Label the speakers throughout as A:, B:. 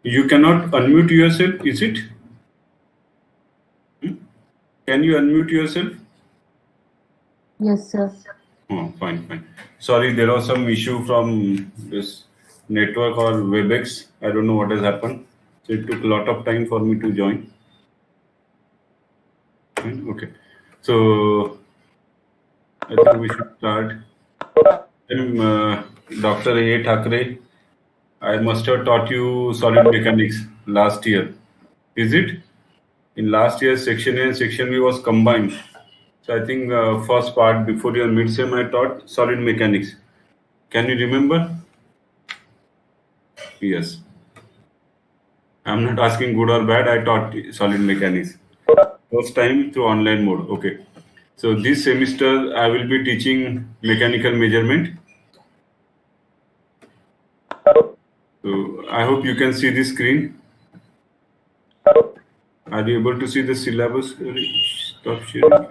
A: You cannot unmute yourself, is it? Can you unmute yourself?
B: Yes, sir.
A: Oh, fine. Sorry, there was some issue from this network or WebEx. I don't know what has happened. So it took a lot of time for me to join. Okay. So I think we should start. Dr. A. Thakre, I must have taught you solid mechanics last year. Is it? In last year, section A and section B was combined. So I think first part before your mid-sem, I taught solid mechanics. Can you remember? Yes. I'm not asking good or bad. I taught solid mechanics. First time through online mode. Okay. So this semester I will be teaching mechanical measurement. So I hope you can see the screen. Are you able to see the syllabus? Stop sharing.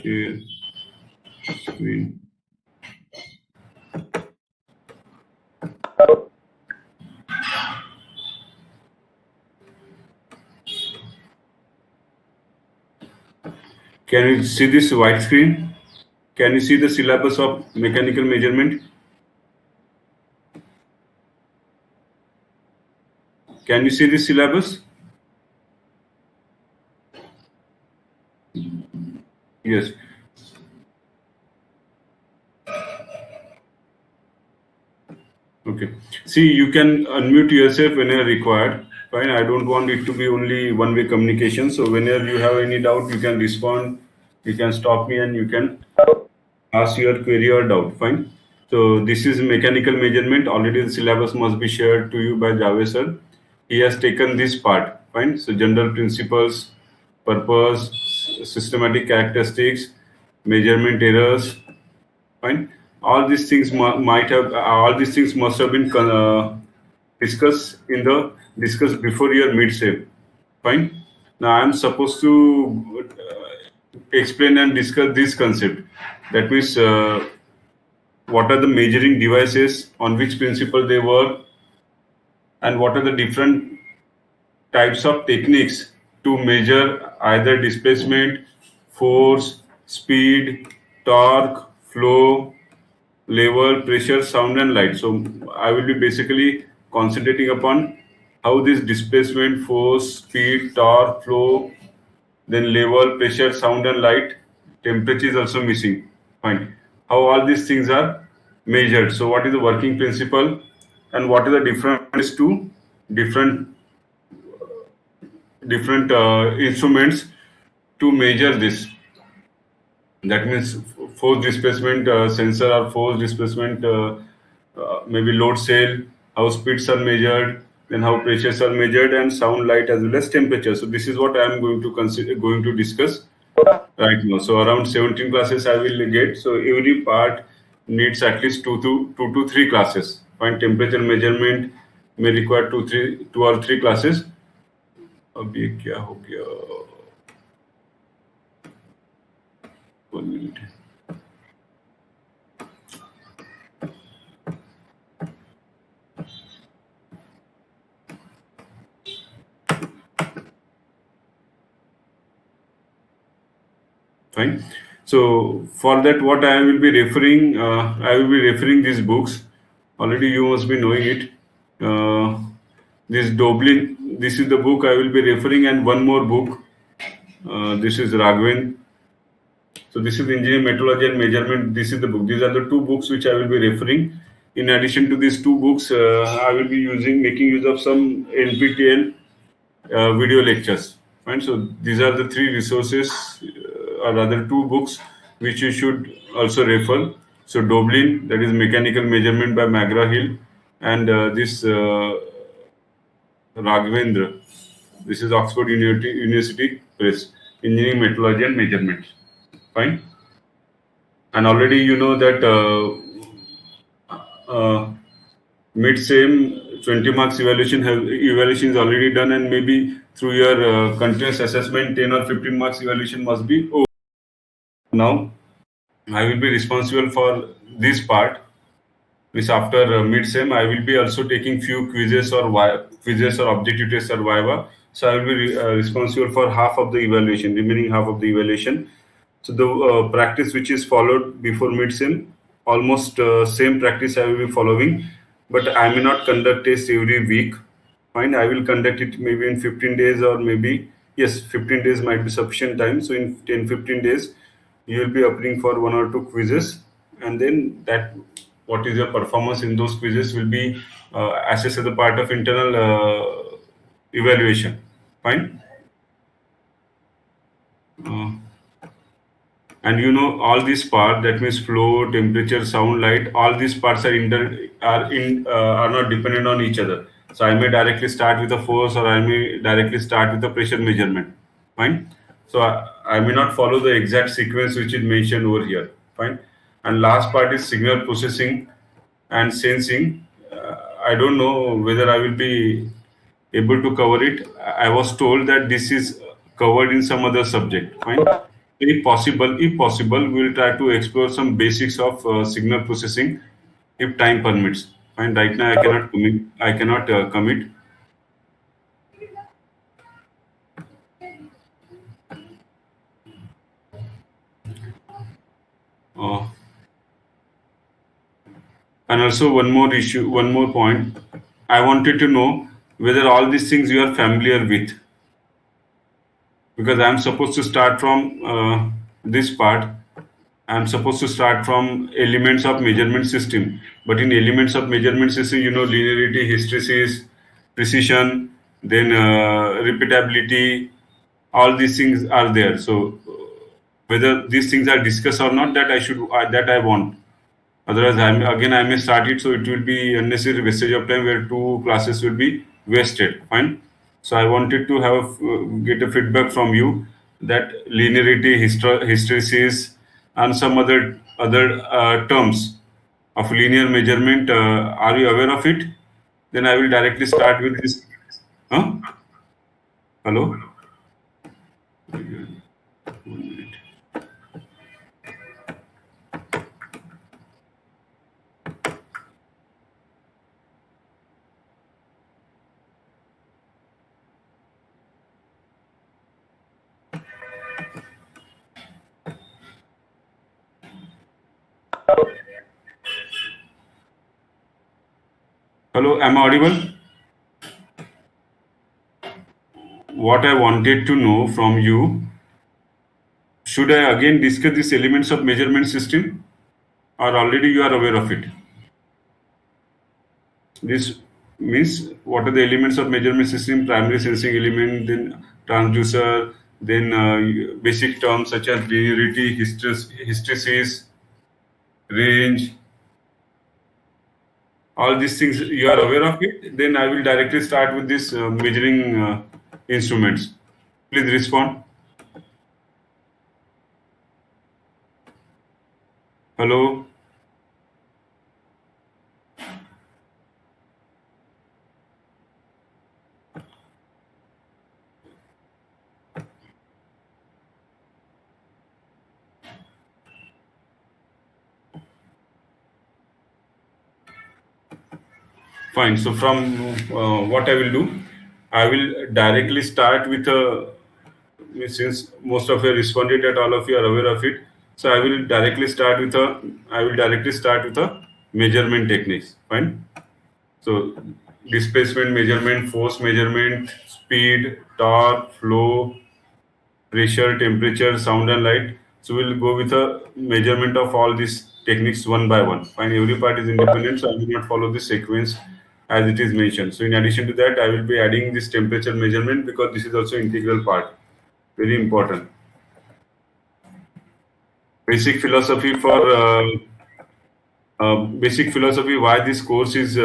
A: Share screen. Can you see this white screen? Can you see the syllabus of mechanical measurement? Can you see the syllabus? Yes. Okay. See, you can unmute yourself whenever required. Fine. I don't want it to be only one-way communication. So whenever you have any doubt, you can respond. You can stop me and you can ask your query or doubt. Fine. So this is mechanical measurement. Already the syllabus must be shared to you by Javed sir. He has taken this part. Fine. So general principles, purpose, systematic characteristics, measurement errors. Fine. All these things might have. All these things must have been discussed before your mid-sem. Fine. Now I am supposed to explain and discuss this concept. That means what are the measuring devices, on which principle they work, and what are the different types of techniques to measure either displacement, force, speed, torque, flow, level, pressure, sound, and light. So I will be basically concentrating upon how this displacement, force, speed, torque, flow, then level, pressure, sound, and light, temperature is also missing. Fine. How all these things are measured. So what is the working principle, and what is the difference to different instruments to measure this. That means force displacement sensor or force displacement, maybe load cell, how speeds are measured, then how pressures are measured, and sound, light, as well as temperature. So this is what I am going to discuss right now. So around 17 classes I will get. So every part needs at least two to three classes. Fine. Temperature measurement may require two or three classes. अब ये क्या हो गया? 1 minute. Fine. So for that, what I will be referring, these books. Already you must be knowing it. This Doblin. This is the book I will be referring, and one more book. This is Raghavan. So this is Engineering Metrology and Measurement. This is the book. These are the two books which I will be referring. In addition to these two books, I will be making use of some NPTEL video lectures. Fine. So these are the three resources, or rather two books, which you should also refer. So Doblin, that is Mechanical Measurement by McGraw Hill, and this Raghavendra. This is Oxford University Press, Engineering Metrology and Measurement. Fine. And already you know that mid-same 20 marks evaluation is already done, and maybe through your continuous assessment 10 or 15 marks evaluation must be over. Now I will be responsible for this part. Which after mid-sem I will be also taking few quizzes or objective tests or viva. So I will be responsible for half of the evaluation, remaining half of the evaluation. So the practice which is followed before mid-sem, almost same practice I will be following, but I may not conduct tests every week. Fine, I will conduct it maybe in 15 days, or maybe, yes, 15 days might be sufficient time. So in 10-15 days, you will be appearing for one or two quizzes, and then that what is your performance in those quizzes will be assessed as a part of internal evaluation. Fine. And you know all these parts, that means flow, temperature, sound, light, all these parts are not dependent on each other. So I may directly start with a force, or I may directly start with a pressure measurement. Fine. So I may not follow the exact sequence which is mentioned over here. Fine. And last part is signal processing and sensing. I don't know whether I will be able to cover it. I was told that this is covered in some other subject. Fine. If possible, we will try to explore some basics of signal processing, if time permits. Fine. Right now, I cannot commit. Commit. Uh, and also one more point. I wanted to know whether all these things you are familiar with, because I am supposed to start from this part. I am supposed to start from elements of measurement system. But in elements of measurement system, you know, linearity, hysteresis, precision, then repeatability, all these things are there. So whether these things are discussed or not, that I want. Otherwise, I may start it, so it will be unnecessary wastage of time where two classes will be wasted. Fine. So I wanted to get a feedback from you that linearity, hysteresis, and some other terms of linear measurement. Are you aware of it? Then I will directly start with this. Huh? Hello. 1 minute. Hello, am I audible? What I wanted to know from you, should I again discuss these elements of measurement system, or already you are aware of it? This means what are the elements of measurement system? Primary sensing element, then transducer, then basic terms such as linearity, hysteresis, range. All these things you are aware of it. Then I will directly start with this measuring instruments. Please respond. Hello. Fine. So from what I will do, I will directly start with since most of you responded that all of you are aware of it, so I will directly start with a measurement techniques. Fine. So displacement measurement, force measurement, speed, torque, flow, pressure, temperature, sound, and light. So we'll go with a measurement of all these techniques one by one. Fine, every part is independent, so I will not follow this sequence as it is mentioned. So in addition to that, I will be adding this temperature measurement because this is also integral part, very important. Basic philosophy why this course is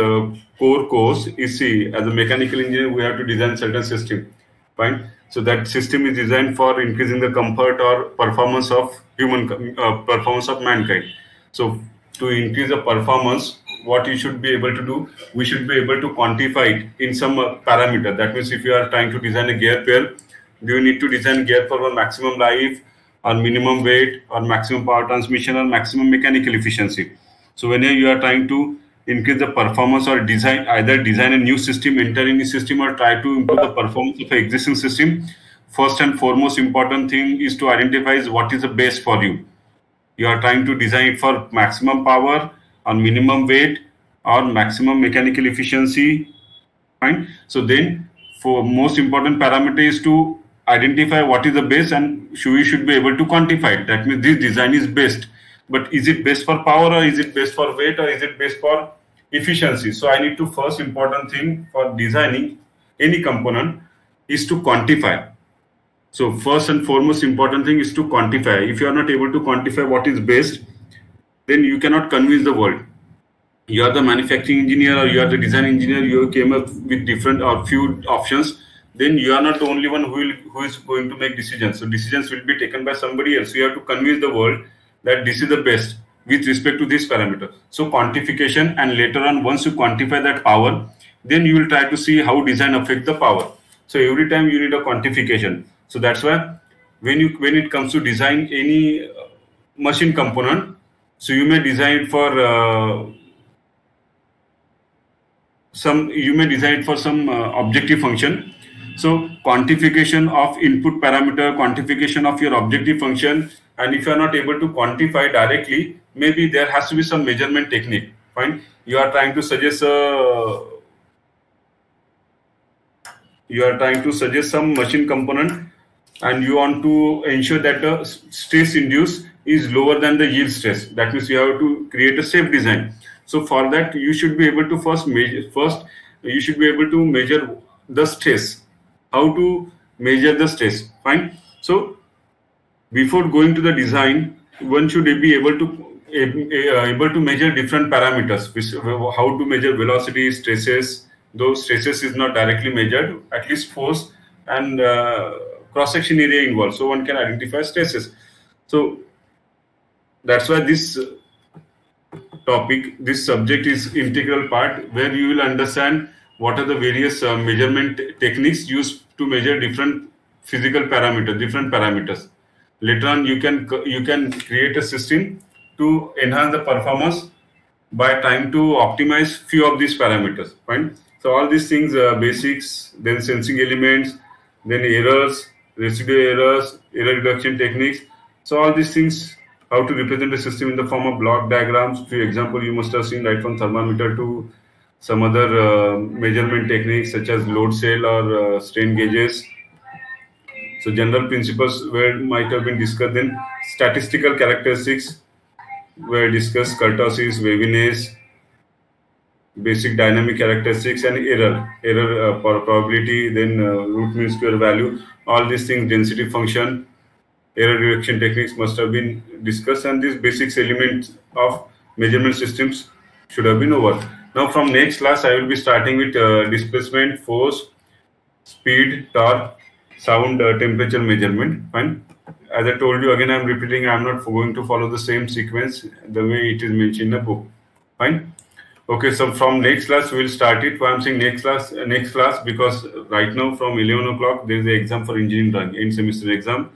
A: core course is, see, as a mechanical engineer we have to design certain system. Fine. So that system is designed for increasing the comfort or performance of performance of mankind. So to increase the performance, what you should be able to do, we should be able to quantify it in some parameter. That means if you are trying to design a gear pair, do you need to design gear for a maximum life or minimum weight or maximum power transmission or maximum mechanical efficiency? So whenever you are trying to increase the performance or either design a new system, enter any system, or try to improve the performance of an existing system, first and foremost important thing is to identify what is the best for you. You are trying to design it for maximum power or minimum weight or maximum mechanical efficiency. Fine. So then, for most important parameter is to identify what is the best, and we should be able to quantify it. That means this design is best, but is it best for power, or is it best for weight, or is it best for efficiency? So I need to, first important thing for designing any component is to quantify. So first and foremost important thing is to quantify. If you are not able to quantify what is best, then you cannot convince the world. You are the manufacturing engineer or you are the design engineer, you came up with different or few options, then you are not the only one who is going to make decisions. So decisions will be taken by somebody else. You have to convince the world that this is the best with respect to this parameter. So quantification, and later on once you quantify that power, then you will try to see how design affects the power. So every time you need a quantification. So that's why when it comes to design any machine component, so you may design it for some objective function. So quantification of input parameter, quantification of your objective function, and if you are not able to quantify directly, maybe there has to be some measurement technique. Fine. You are trying to suggest some machine component, and you want to ensure that the stress induced is lower than the yield stress. That means you have to create a safe design. So for that, you should be able to you should be able to measure the stress. How to measure the stress? Fine. So before going to the design, one should be able to measure different parameters. How to measure velocity, stresses. Though stresses is not directly measured, at least force and cross-section area involved, so one can identify stresses. So that's why this subject is integral part, where you will understand what are the various measurement techniques used to measure different parameters. Later on, you can create a system to enhance the performance by trying to optimize few of these parameters. Fine. So all these things, basics, then sensing elements, then errors, residual errors, error reduction techniques. So all these things, how to represent a system in the form of block diagrams. For example, you must have seen right from thermometer to some other measurement techniques such as load cell or strain gauges. So general principles might have been discussed. Then statistical characteristics were discussed: kurtosis, waviness, basic dynamic characteristics, and error probability, then root mean square value. All these things, density function, error reduction techniques must have been discussed, and these basics elements of measurement systems should have been over. Now from next class, I will be starting with displacement, force, speed, torque, sound, temperature measurement. Fine. As I told you, again I am repeating, I am not going to follow the same sequence the way it is mentioned in the book. Fine. Okay, so from next class we will start it. Why I'm saying next class because right now from 11 o'clock there is an exam for engineering drawing, end semester exam.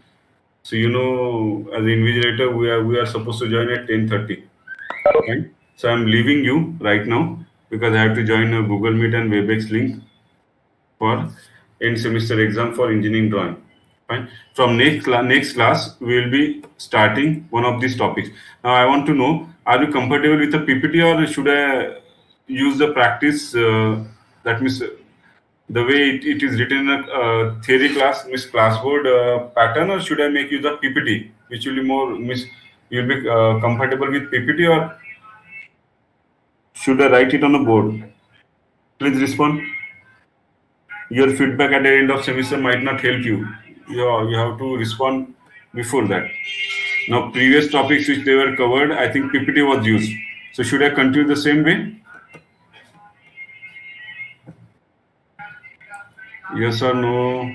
A: So as an invigilator we are supposed to join at 10:30. Okay. So I'm leaving you right now because I have to join a Google Meet and WebEx link for end semester exam for engineering drawing. Fine. From next class, we will be starting one of these topics. Now, I want to know: are you comfortable with the PPT, or should I use the practice? That means the way it is written in a theory class, means classboard pattern, or should I make use of PPT, which will be more means you'll be comfortable with PPT, or should I write it on the board? Please respond. Your feedback at the end of semester might not help you. You have to respond before that. Now, previous topics which they were covered, I think PPT was used. So, should I continue the same way? Yes or no?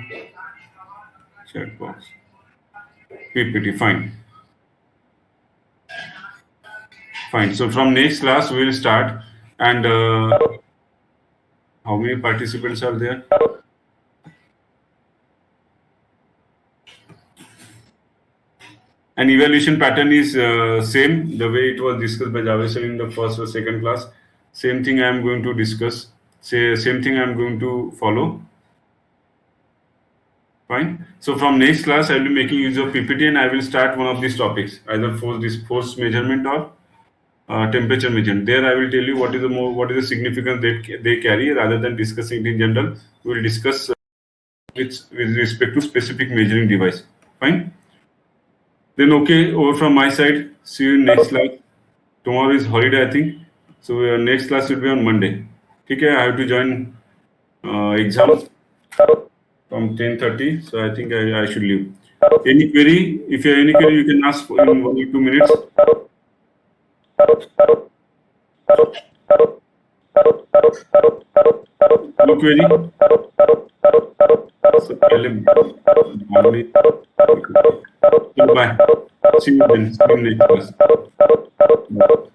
A: Chat box. PPT, fine. Fine. So, from next class, we will start. And how many participants are there? And evaluation pattern is same, the way it was discussed by Javed in the first or second class. Same thing I am going to discuss. Same thing I am going to follow. Fine. So from next class, I will be making use of PPT, and I will start one of these topics, either force measurement or temperature measurement. There, I will tell you what is the significance they carry, rather than discussing it in general. We will discuss with respect to specific measuring device. Fine. Then okay, over from my side. See you in next class. Tomorrow is holiday, I think. So next class will be on Monday. Okay, I have to join exam from 10:30. So I think I should leave. Any query? If you have any query, you can ask in 1 or 2 minutes. No query? So, bye. See you then. See you next class.